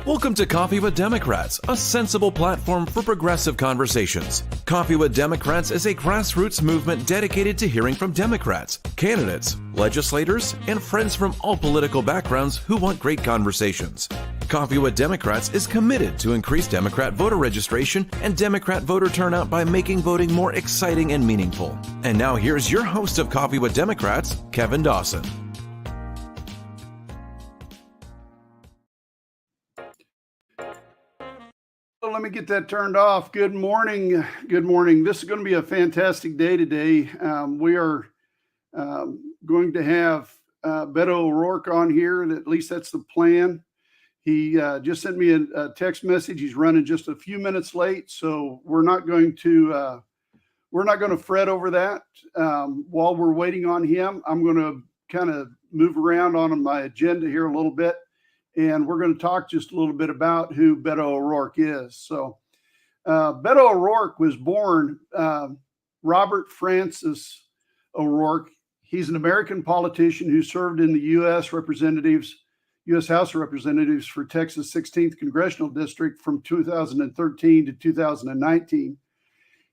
Welcome to Coffee with Democrats, a sensible platform for progressive conversations. Coffee with Democrats is a grassroots movement dedicated to hearing from Democrats, candidates, legislators, and friends from all political backgrounds who want great conversations. Coffee with Democrats is committed to increase Democrat voter registration and Democrat voter turnout by making voting more exciting and meaningful. And now here's your host of Coffee with Democrats, Kevin Dawson. Let me get that turned off. Good morning. Good morning. This is going to be a fantastic day today. We are going to have Beto O'Rourke on here. At least that's the plan. He just sent me a text message. He's running just a few minutes late, so we're not going to fret over that. While we're waiting on him, I'm going to kind of move around on my agenda here a little bit. And we're going to talk just a little bit about who Beto O'Rourke is. So Beto O'Rourke was born Robert Francis O'Rourke. He's an American politician who served in the U.S. House of Representatives for Texas 16th Congressional District from 2013 to 2019.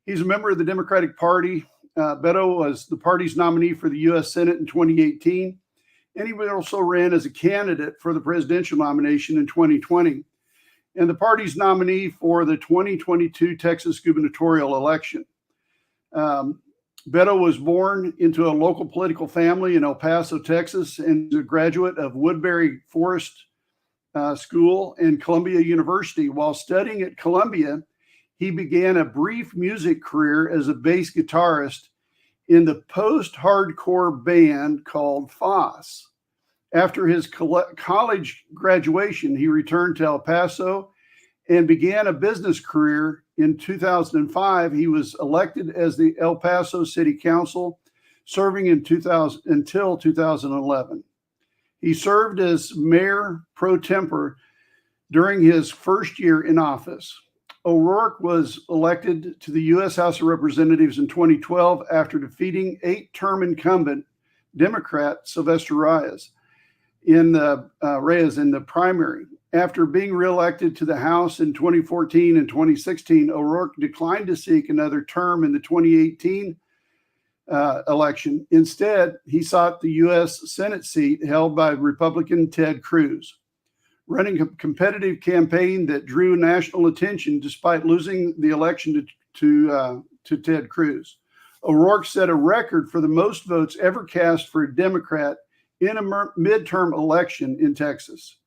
He's a member of the Democratic Party. Beto was the party's nominee for the U.S. Senate in 2018. And he also ran as a candidate for the presidential nomination in 2020 and the party's nominee for the 2022 Texas gubernatorial election. Beto was born into a local political family in El Paso, Texas, and is a graduate of Woodbury Forest School and Columbia University. While studying at Columbia, he began a brief music career as a bass guitarist in the post-hardcore band called Foss. After his college graduation, he returned to El Paso and began a business career. In 2005, he was elected as the El Paso City Council, serving until 2011. He served as mayor pro tempore during his first year in office. O'Rourke was elected to the U.S. House of Representatives in 2012 after defeating 8-term incumbent Democrat Sylvester Reyes in the primary. After being reelected to the House in 2014 and 2016, O'Rourke declined to seek another term in the 2018 election. Instead, he sought the U.S. Senate seat held by Republican Ted Cruz, running a competitive campaign that drew national attention despite losing the election to Ted Cruz. O'Rourke set a record for the most votes ever cast for a Democrat in a midterm election in Texas.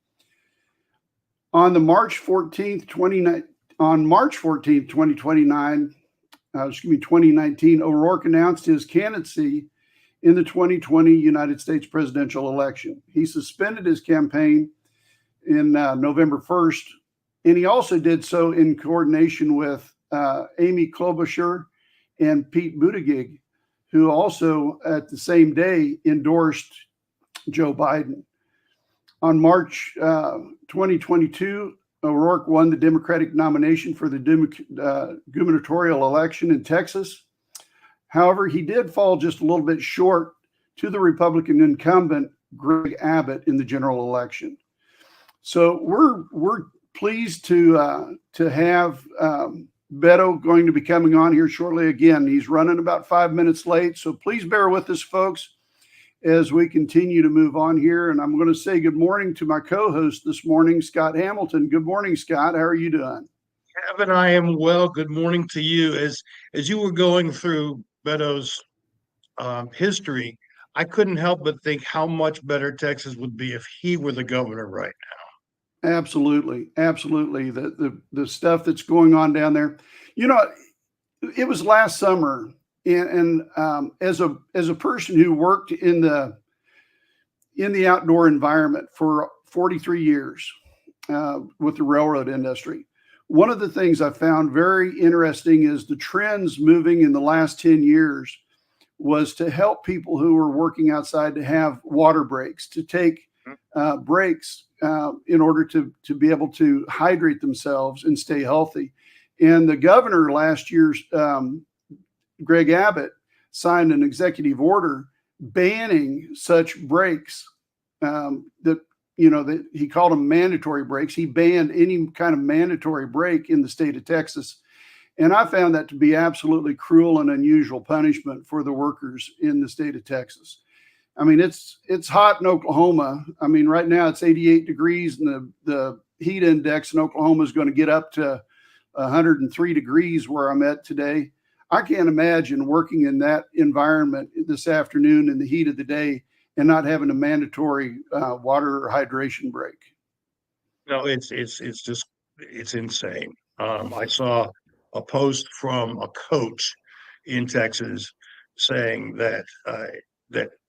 On March 14th, 2019, O'Rourke announced his candidacy in the 2020 United States presidential election. He suspended his campaign in November 1st, and he also did so in coordination with Amy Klobuchar and Pete Buttigieg, who also at the same day endorsed Joe Biden. On March 2022, O'Rourke won the Democratic nomination for the gubernatorial election in Texas. However, he did fall just a little bit short to the Republican incumbent, Greg Abbott, in the general election. So we're pleased to have Beto going to be coming on here shortly. Again, he's running about 5 minutes late, so please bear with us, folks, as we continue to move on here. And I'm going to say good morning to my co-host this morning, Scott Hamilton. Good morning, Scott. How are you doing? Kevin, I am well. Good morning to you. As you were going through Beto's history, I couldn't help but think how much better Texas would be if he were the governor right now. Absolutely. Absolutely. The stuff that's going on down there. You know, it was last summer, and as a person who worked in the outdoor environment for 43 years with the railroad industry, one of the things I found very interesting is the trends moving in the last 10 years was to help people who were working outside to have water breaks, to take breaks in order to be able to hydrate themselves and stay healthy. And the governor last year, Greg Abbott, signed an executive order banning such breaks that he called them mandatory breaks. He banned any kind of mandatory break in the state of Texas. And I found that to be absolutely cruel and unusual punishment for the workers in the state of Texas. I mean, it's hot in Oklahoma. I mean, right now it's 88 degrees, and the heat index in Oklahoma is going to get up to 103 degrees where I'm at today. I can't imagine working in that environment this afternoon in the heat of the day and not having a mandatory water or hydration break. No, it's insane. I saw a post from a coach in Texas saying that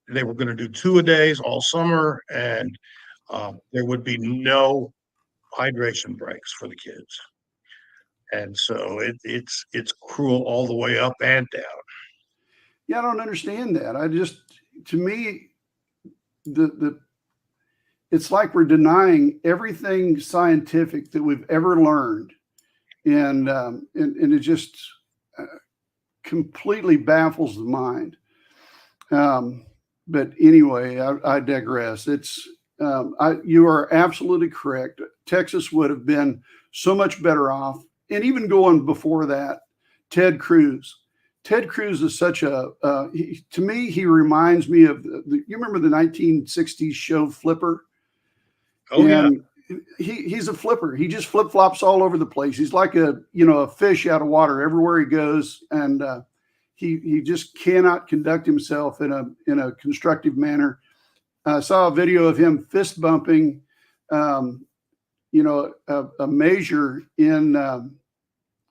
they were going to do 2-a-days all summer, and there would be no hydration breaks for the kids. And so it's cruel all the way up and down. Yeah, I don't understand that. To me, it's like we're denying everything scientific that we've ever learned, and it just completely baffles the mind. But anyway, I digress. You are absolutely correct. Texas would have been so much better off. And even going before that, Ted Cruz. Ted Cruz is such to me, he reminds me of you remember the 1960s show Flipper? Oh, and yeah. He's a flipper. He just flip flops all over the place. He's like a fish out of water everywhere he goes. And he just cannot conduct himself in a constructive manner. I saw a video of him fist bumping, a measure in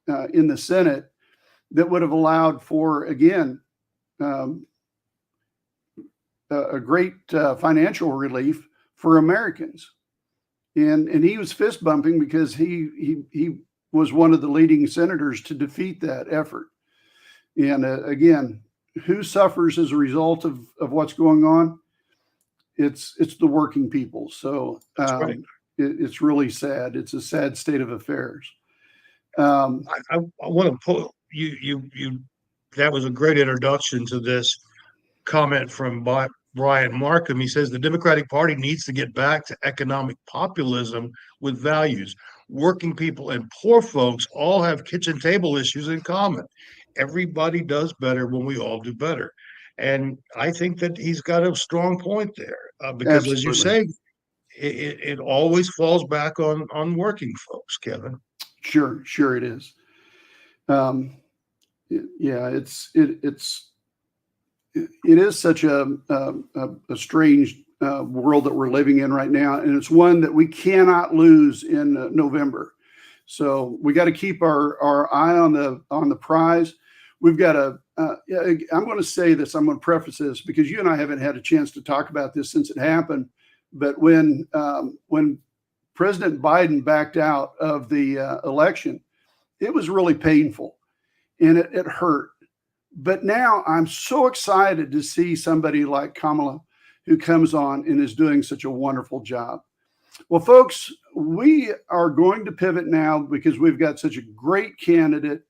the Senate that would have allowed for, again, a great financial relief for Americans. And he was fist bumping because he was one of the leading senators to defeat that effort. And again, who suffers as a result of what's going on? It's the working people. So right. It's really sad. It's a sad state of affairs. I want to put you. That was a great introduction to this comment from Brian Markham. He says the Democratic Party needs to get back to economic populism with values. Working people and poor folks all have kitchen table issues in common. Everybody does better when we all do better. And I think that he's got a strong point there because, Absolutely. as you say, it always falls back on working folks, Kevin. Sure it is. It is such a strange world that we're living in right now, and it's one that we cannot lose in November. So we got to keep our eye on the prize. We've got to. I'm going to say this. I'm going to preface this because you and I haven't had a chance to talk about this since it happened. But when President Biden backed out of the election, it was really painful, and it hurt. But now I'm so excited to see somebody like Kamala who comes on and is doing such a wonderful job. Well, folks, we are going to pivot now because we've got such a great candidate,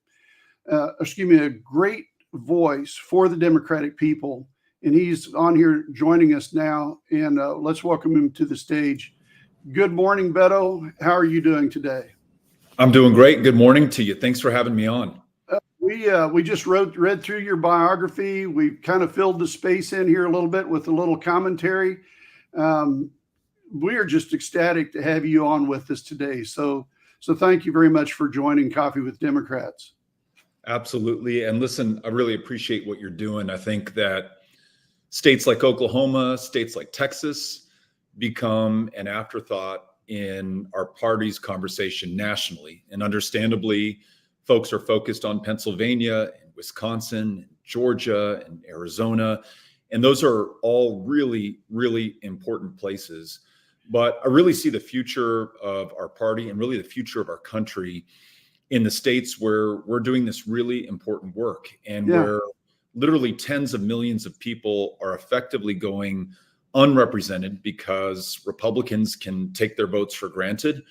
a great voice for the Democratic people. And he's on here joining us now. And let's welcome him to the stage. Good morning, Beto. How are you doing today? I'm doing great. Good morning to you. Thanks for having me on. We just read through your biography. We kind of filled the space in here a little bit with a little commentary. We are just ecstatic to have you on with us today. So thank you very much for joining Coffee with Democrats. Absolutely. And listen, I really appreciate what you're doing. I think that states like Oklahoma, states like Texas become an afterthought in our party's conversation nationally. And understandably, folks are focused on Pennsylvania and Wisconsin, and Georgia, and Arizona. And those are all really, really important places. But I really see the future of our party and really the future of our country in the states where we're doing this really important work and where literally tens of millions of people are effectively going unrepresented because Republicans can take their votes for granted.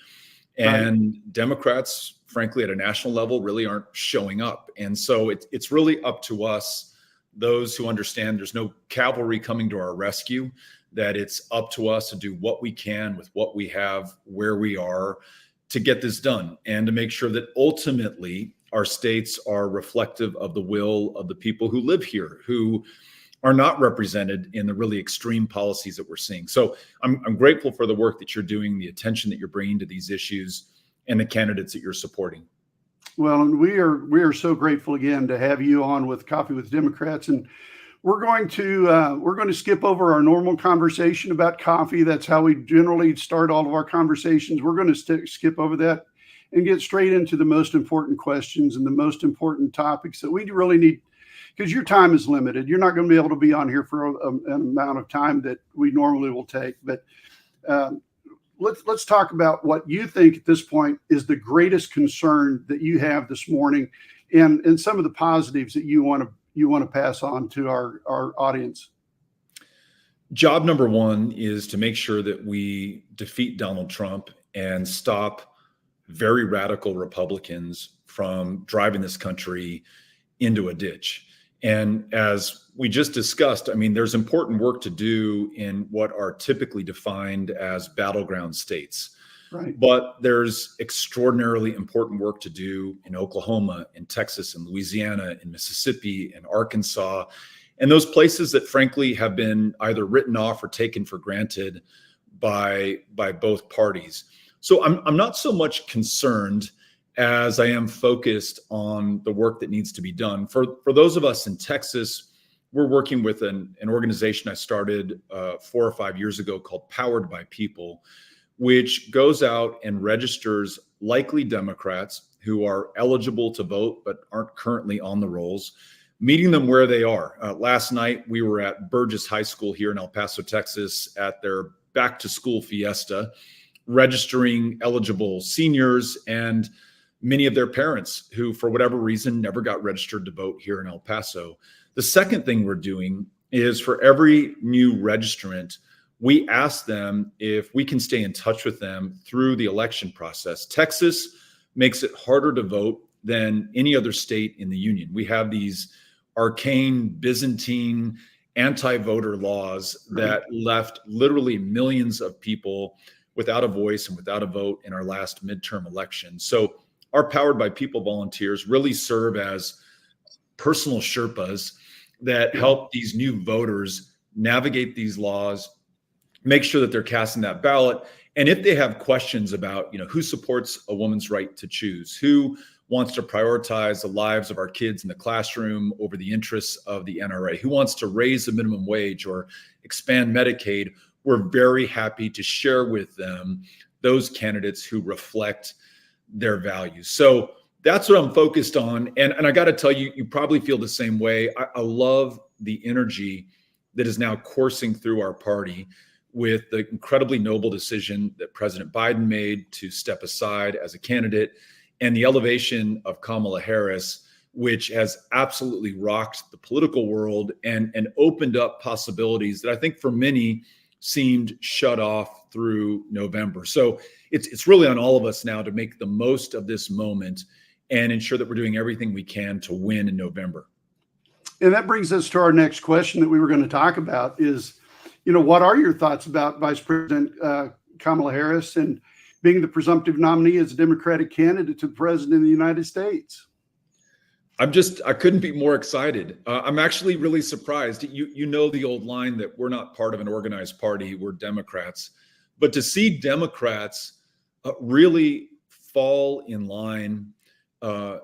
And Democrats, frankly, at a national level, really aren't showing up. And so it's really up to us those who understand there's no cavalry coming to our rescue, that it's up to us to do what we can with what we have, where we are, to get this done, and to make sure that ultimately our states are reflective of the will of the people who live here, who are not represented in the really extreme policies that we're seeing. So I'm grateful for the work that you're doing, the attention that you're bringing to these issues, and the candidates that you're supporting. Well, and we are so grateful again to have you on with Coffee with Democrats, and we're going to skip over our normal conversation about coffee. That's how we generally start all of our conversations. We're going to skip over that and get straight into the most important questions and the most important topics that we really need, because your time is limited. You're not going to be able to be on here for an amount of time that we normally will take. But let's talk about what you think at this point is the greatest concern that you have this morning, and some of the positives that you want to pass on to our audience. Job number one is to make sure that we defeat Donald Trump and stop very radical Republicans from driving this country into a ditch. And as we just discussed, I mean, there's important work to do in what are typically defined as battleground states. Right. But there's extraordinarily important work to do in Oklahoma, in Texas, in Louisiana, in Mississippi, in Arkansas, and those places that frankly have been either written off or taken for granted by both parties. So I'm not so much concerned as I am focused on the work that needs to be done. For those of us in Texas, we're working with an organization I started 4 or 5 years ago called Powered by People, which goes out and registers likely Democrats who are eligible to vote but aren't currently on the rolls, meeting them where they are. Last night, we were at Burgess High School here in El Paso, Texas, at their back to school fiesta, registering eligible seniors and many of their parents who, for whatever reason, never got registered to vote here in El Paso. The second thing we're doing is for every new registrant, we ask them if we can stay in touch with them through the election process. Texas makes it harder to vote than any other state in the union. We have these arcane, Byzantine, anti-voter laws that left literally millions of people without a voice and without a vote in our last midterm election. So our Powered by People volunteers really serve as personal Sherpas that help these new voters navigate these laws, make sure that they're casting that ballot. And if they have questions about, who supports a woman's right to choose, who wants to prioritize the lives of our kids in the classroom over the interests of the NRA, who wants to raise the minimum wage or expand Medicaid, we're very happy to share with them those candidates who reflect their values. So that's what I'm focused on. And I got to tell you, you probably feel the same way. I love the energy that is now coursing through our party with the incredibly noble decision that President Biden made to step aside as a candidate, and the elevation of Kamala Harris, which has absolutely rocked the political world and opened up possibilities that I think for many seemed shut off through November. So it's really on all of us now to make the most of this moment and ensure that we're doing everything we can to win in November. And that brings us to our next question that we were going to talk about is, what are your thoughts about Vice President Kamala Harris and being the presumptive nominee as a Democratic candidate to the President of the United States? I couldn't be more excited. I'm actually really surprised. You know the old line that we're not part of an organized party, we're Democrats. But to see Democrats really fall in line,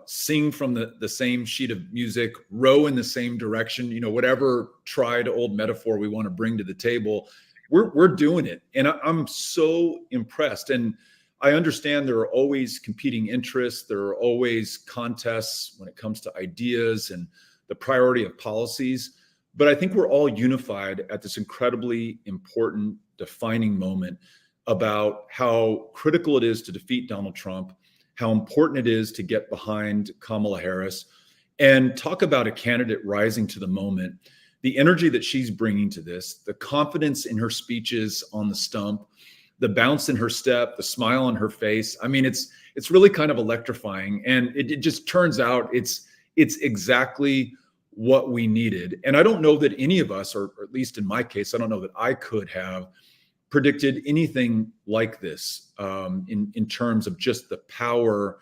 sing from the same sheet of music, row in the same direction, whatever tried old metaphor we want to bring to the table, we're doing it. And I'm so impressed. And I understand there are always competing interests. There are always contests when it comes to ideas and the priority of policies. But I think we're all unified at this incredibly important defining moment about how critical it is to defeat Donald Trump, how important it is to get behind Kamala Harris, and talk about a candidate rising to the moment, the energy that she's bringing to this, the confidence in her speeches on the stump, the bounce in her step, the smile on her face. I mean, it's really kind of electrifying. And it just turns out it's exactly what we needed. And I don't know that any of us, or at least in my case, I don't know that I could have predicted anything like this in terms of just the power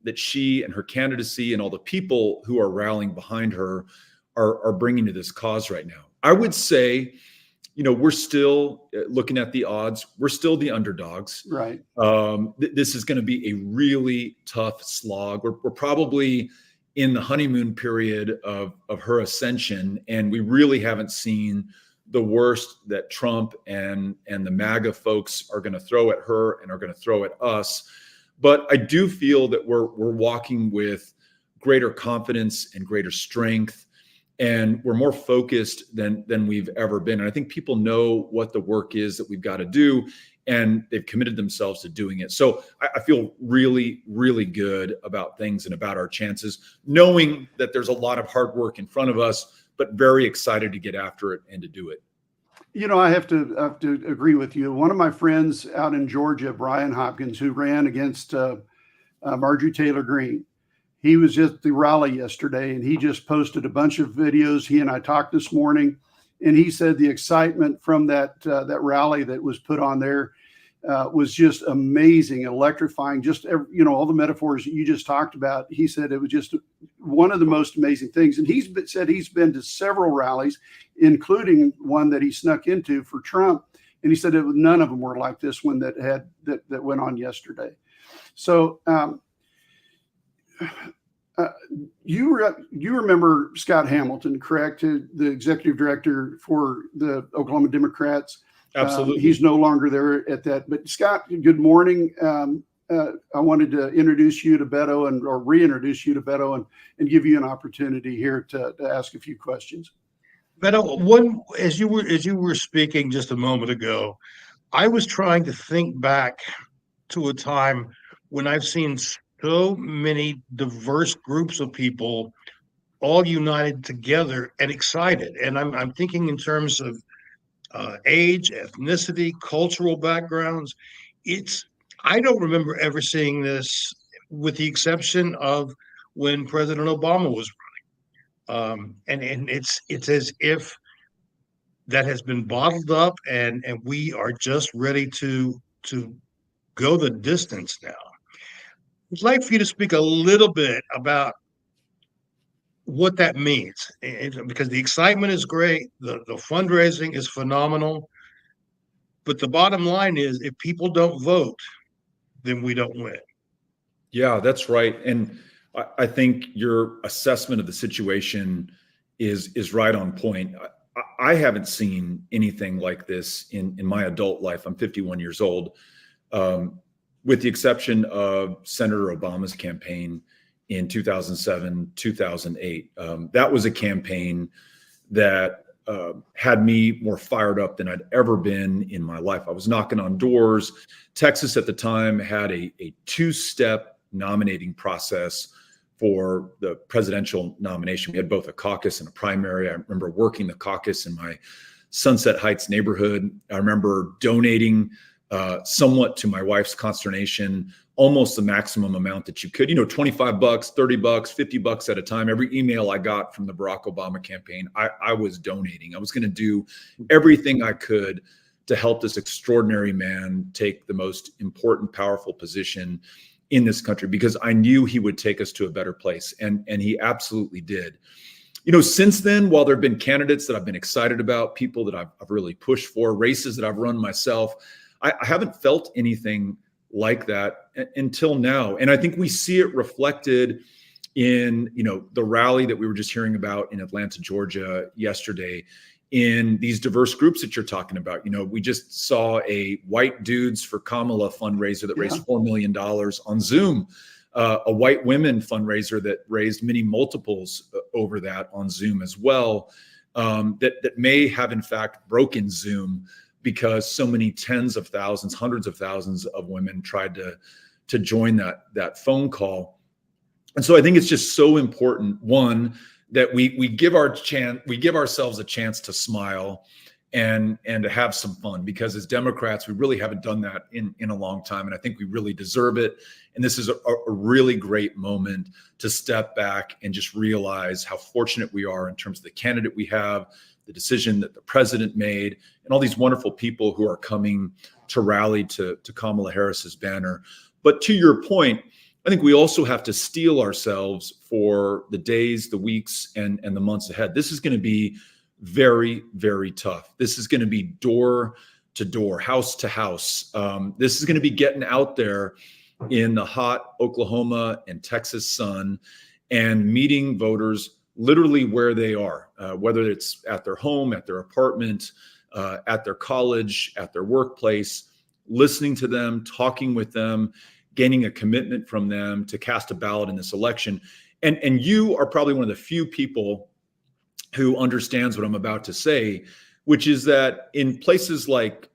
that she and her candidacy and all the people who are rallying behind her are bringing to this cause right now. I would say, we're still looking at the odds. We're still the underdogs. Right. This is going to be a really tough slog. We're probably in the honeymoon period of her ascension, and we really haven't seen the worst that Trump and the MAGA folks are going to throw at her and are going to throw at us. But I do feel that we're walking with greater confidence and greater strength, and we're more focused than we've ever been. And I think people know what the work is that we've got to do, and they've committed themselves to doing it. So I feel really, really good about things and about our chances, knowing that there's a lot of hard work in front of us, but very excited to get after it and to do it. I have to agree with you. One of my friends out in Georgia, Brian Hopkins, who ran against Marjorie Taylor Greene, he was just at the rally yesterday, and he just posted a bunch of videos. He and I talked this morning, and he said the excitement from that rally that was put on there was just amazing, electrifying. Just all the metaphors that you just talked about. He said it was just one of the most amazing things. And said he's been to several rallies, including one that he snuck into for Trump. And he said none of them were like this one that went on yesterday. So you remember Scott Hamilton, correct? The executive director for the Oklahoma Democrats. Absolutely. He's no longer there at that. But Scott, good morning. I wanted to introduce you to Beto or reintroduce you to Beto and give you an opportunity here to ask a few questions. Beto, as you were speaking just a moment ago, I was trying to think back to a time when I've seen so many diverse groups of people all united together and excited. And I'm thinking in terms of age, ethnicity, cultural backgrounds. I don't remember ever seeing this, with the exception of when President Obama was running. And it's as if that has been bottled up, and we are just ready to go the distance now. I'd like for you to speak a little bit about what that means, because the excitement is great, the fundraising is phenomenal, but the bottom line is, if people don't vote, then we don't win. Yeah, that's right. And I think your assessment of the situation is right on point. I haven't seen anything like this in my adult life. I'm 51 years old, with the exception of Senator Obama's campaign in 2007, 2008. That was a campaign that had me more fired up than I'd ever been in my life. I was knocking on doors. Texas at the time had a two-step nominating process for the presidential nomination. We had both a caucus and a primary. I remember working the caucus in my Sunset Heights neighborhood. I remember donating somewhat to my wife's consternation, almost the maximum amount that you could, $25, $30, $50 at a time. Every email I got from the Barack Obama campaign, I was donating. I was going to do everything I could to help this extraordinary man take the most important, powerful position in this country, because I knew he would take us to a better place. And he absolutely did. Since then, while there have been candidates that I've been excited about, people that I've really pushed for, races that I've run myself, I haven't felt anything like that until now. And I think we see it reflected in, the rally that we were just hearing about in Atlanta, Georgia yesterday, in these diverse groups that you're talking about. We just saw a White Dudes for Kamala fundraiser that raised $4 million on Zoom, a white women fundraiser that raised many multiples over that on Zoom as well, that may have in fact broken Zoom, because so many tens of thousands, hundreds of thousands of women tried to join that phone call. And so I think it's just so important, one, that we give ourselves a chance to smile and to have some fun, because as Democrats, we really haven't done that in a long time. And I think we really deserve it. And this is a really great moment to step back and just realize how fortunate we are in terms of the candidate we have, the decision that the president made, and all these wonderful people who are coming to rally to Kamala Harris's banner. But to your point, I think we also have to steel ourselves for the days, the weeks, and the months ahead. This is going to be very, very tough. This is going to be door to door, house to house. This is going to be getting out there in the hot Oklahoma and Texas sun and meeting voters literally where they are, whether it's at their home, at their apartment, at their college, at their workplace, listening to them, talking with them, gaining a commitment from them to cast a ballot in this election. And you are probably one of the few people who understands what I'm about to say, which is that in places like,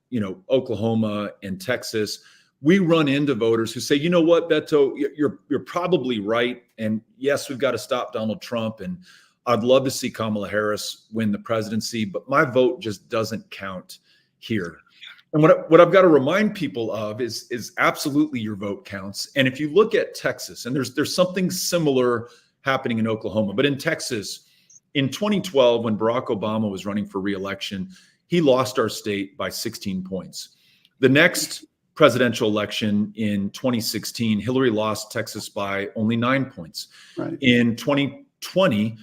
Oklahoma and Texas, we run into voters who say, you know what, Beto, you're probably right. And yes, we've got to stop Donald Trump. And I'd love to see Kamala Harris win the presidency, but my vote just doesn't count here. And what I've got to remind people of is absolutely your vote counts. And if you look at Texas, and there's something similar happening in Oklahoma, but in Texas, in 2012, when Barack Obama was running for re-election, he lost our state by 16 points. The next presidential election in 2016, Hillary lost Texas by only 9 points. Right. In 2020,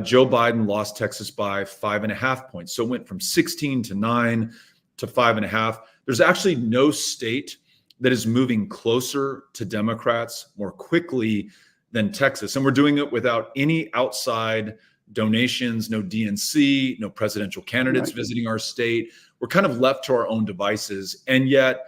Joe Biden lost Texas by 5.5 points. So it went from 16 to 9 to 5.5. There's actually no state that is moving closer to Democrats more quickly than Texas. And we're doing it without any outside donations, no DNC, no presidential candidates visiting our state. We're kind of left to our own devices. And yet,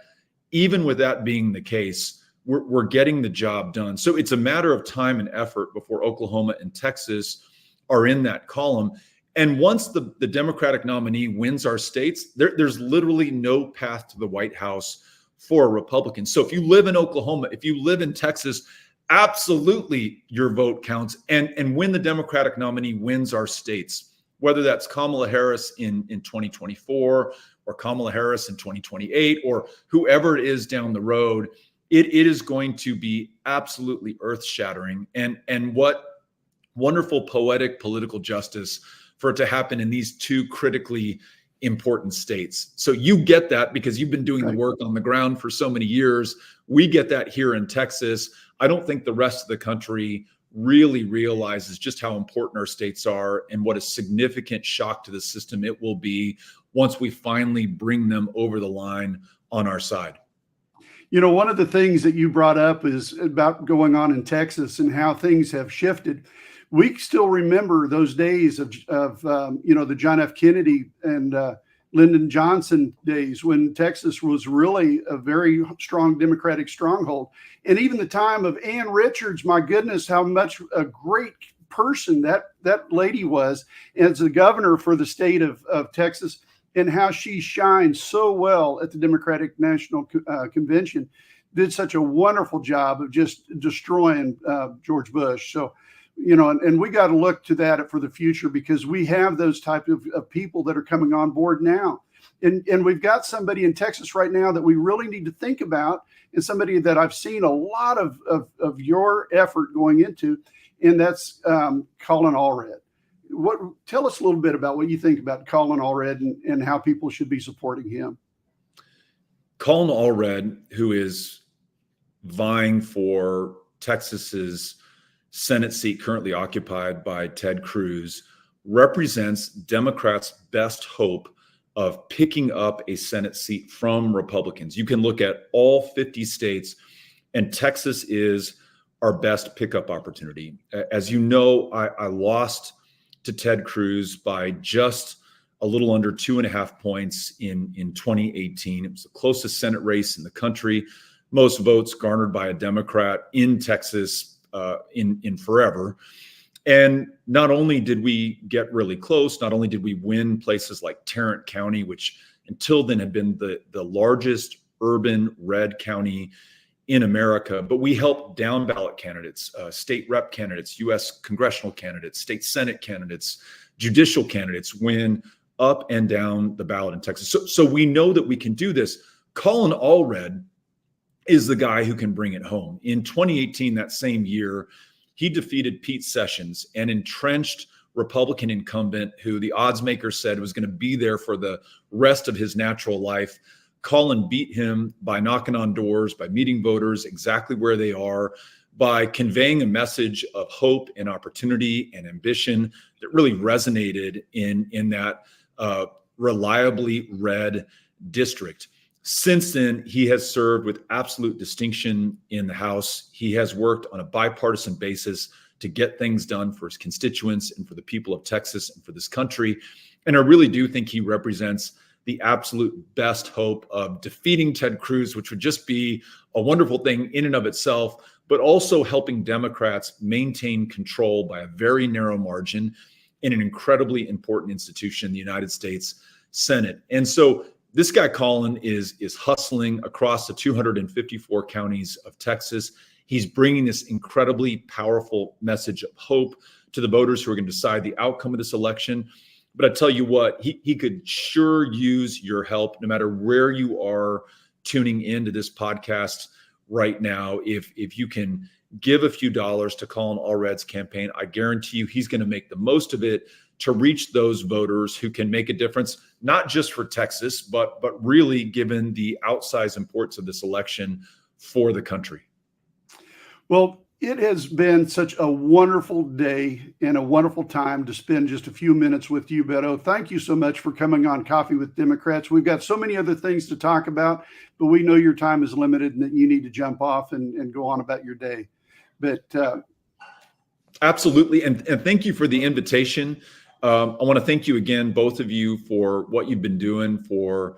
even with that being the case, we're getting the job done. So it's a matter of time and effort before Oklahoma and Texas are in that column. And once the Democratic nominee wins our states, there's literally no path to the White House for a Republican. So if you live in Oklahoma, if you live in Texas, absolutely your vote counts. And when the Democratic nominee wins our states, whether that's Kamala Harris in 2024 or Kamala Harris in 2028 or whoever it is down the road, it is going to be absolutely earth-shattering. And what wonderful poetic political justice for it to happen in these two critically important states. So you get that because you've been doing the work on the ground for so many years. We get that here in Texas. I don't think the rest of the country really realizes just how important our states are and what a significant shock to the system it will be once we finally bring them over the line on our side. One of the things that you brought up is about going on in Texas and how things have shifted. We still remember those days of the John F. Kennedy and Lyndon Johnson days when Texas was really a very strong Democratic stronghold. And even the time of Ann Richards, my goodness, how much a great person that lady was as the governor for the state of Texas, and how she shined so well at the Democratic National Convention, did such a wonderful job of just destroying George Bush. So, and we got to look to that for the future because we have those type of people that are coming on board now. And we've got somebody in Texas right now that we really need to think about, and somebody that I've seen a lot of your effort going into, and that's Colin Allred. Tell us a little bit about what you think about Colin Allred and how people should be supporting him. Colin Allred, who is vying for Texas's Senate seat currently occupied by Ted Cruz, represents Democrats' best hope of picking up a Senate seat from Republicans. You can look at all 50 states, and Texas is our best pickup opportunity. As you know, I lost to Ted Cruz by just a little under 2.5 points in 2018. It was the closest Senate race in the country, most votes garnered by a Democrat in Texas in forever. And not only did we get really close, not only did we win places like Tarrant County, which until then had been the largest urban red county in America, but we helped down ballot candidates, state rep candidates, U.S. congressional candidates, state Senate candidates, judicial candidates win up and down the ballot in Texas. So we know that we can do this. Colin Allred is the guy who can bring it home. In 2018, that same year, he defeated Pete Sessions, an entrenched Republican incumbent who the odds makers said was going to be there for the rest of his natural life. Colin beat him by knocking on doors, by meeting voters exactly where they are, by conveying a message of hope and opportunity and ambition that really resonated in that reliably red district. Since then, he has served with absolute distinction in the House. He has worked on a bipartisan basis to get things done for his constituents and for the people of Texas and for this country. And I really do think he represents the absolute best hope of defeating Ted Cruz, which would just be a wonderful thing in and of itself, but also helping Democrats maintain control by a very narrow margin in an incredibly important institution, the United States Senate. And so this guy, Colin, is hustling across the 254 counties of Texas. He's bringing this incredibly powerful message of hope to the voters who are going to decide the outcome of this election. But I tell you what, he could sure use your help no matter where you are tuning into this podcast right now. If you can give a few dollars to Colin Allred's campaign, I guarantee you he's going to make the most of it to reach those voters who can make a difference, not just for Texas, but really given the outsized importance of this election for the country. Well, it has been such a wonderful day and a wonderful time to spend just a few minutes with you, Beto. Thank you so much for coming on Coffee with Democrats. We've got so many other things to talk about, but we know your time is limited and that you need to jump off and go on about your day. But absolutely. And thank you for the invitation. I want to thank you again, both of you, for what you've been doing for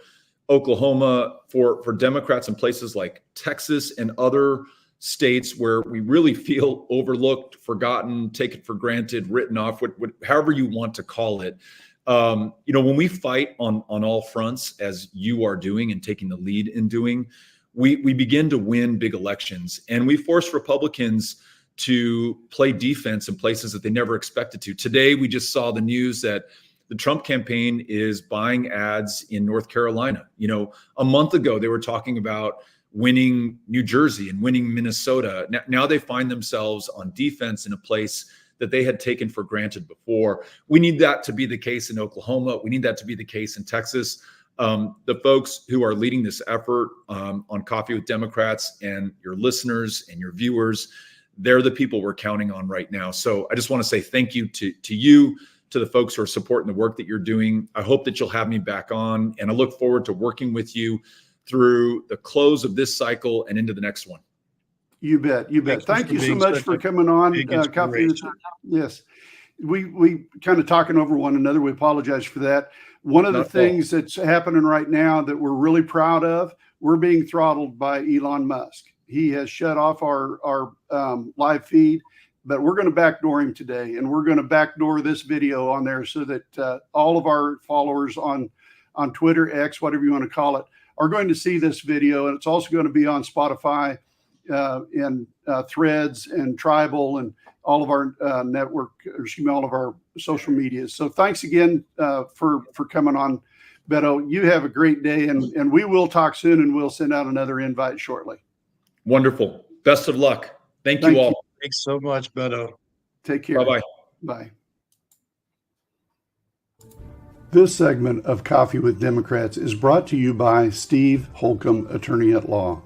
Oklahoma, for Democrats in places like Texas and other states where we really feel overlooked, forgotten, taken for granted, written off, however you want to call it. When we fight on all fronts, as you are doing and taking the lead in doing, we begin to win big elections, and we force Republicans to play defense in places that they never expected to. Today, we just saw the news that the Trump campaign is buying ads in North Carolina. A month ago, they were talking about winning New Jersey and winning Minnesota. Now they find themselves on defense in a place that they had taken for granted before. We need that to be the case in Oklahoma. We need that to be the case in Texas. The folks who are leading this effort on Coffee with Democrats and your listeners and your viewers, they're the people we're counting on right now. So I just want to say thank you to you, to the folks who are supporting the work that you're doing. I hope that you'll have me back on, and I look forward to working with you through the close of this cycle and into the next one. You bet. Thank you so much for coming on. Yes. We kind of talking over one another. We apologize for that. One of the things that's happening right now that we're really proud of, we're being throttled by Elon Musk. He has shut off our live feed, but we're going to backdoor him today, and we're going to backdoor this video on there so that all of our followers on Twitter, X, whatever you want to call it, are going to see this video. And it's also going to be on Spotify and Threads and Tribal and all of our all of our social media. So thanks again for coming on, Beto. You have a great day, and we will talk soon, and we'll send out another invite shortly. Wonderful. Best of luck. Thank you all. Thanks so much, Beto. Take care. Bye-bye. Bye. This segment of Coffee with Democrats is brought to you by Steve Holcomb, attorney at law.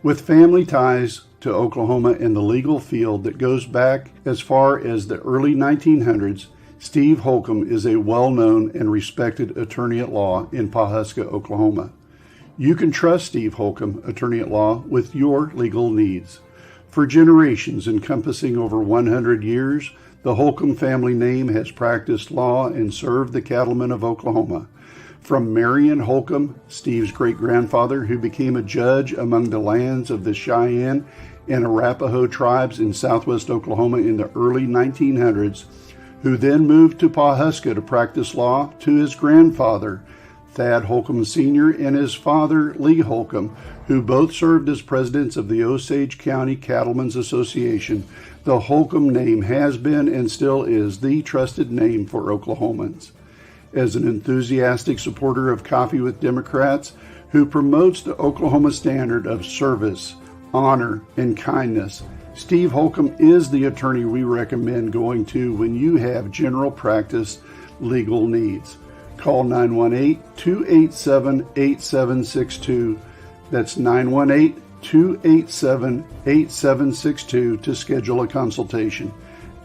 With family ties to Oklahoma in the legal field that goes back as far as the early 1900s, Steve Holcomb is a well-known and respected attorney at law in Pawhuska, Oklahoma. You can trust Steve Holcomb, attorney at law, with your legal needs. For generations encompassing over 100 years, the Holcomb family name has practiced law and served the cattlemen of Oklahoma. From Marion Holcomb, Steve's great-grandfather, who became a judge among the lands of the Cheyenne and Arapaho tribes in southwest Oklahoma in the early 1900s, who then moved to Pawhuska to practice law, to his grandfather, Thad Holcomb Sr., and his father, Lee Holcomb, who both served as presidents of the Osage County Cattlemen's Association. The Holcomb name has been and still is the trusted name for Oklahomans. As an enthusiastic supporter of Coffee with Democrats who promotes the Oklahoma standard of service, honor, and kindness, Steve Holcomb is the attorney we recommend going to when you have general practice legal needs. Call 918-287-8762. That's 918-287-8762 to schedule a consultation.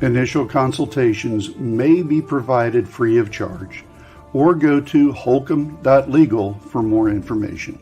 Initial consultations may be provided free of charge, or go to holcomb.legal for more information.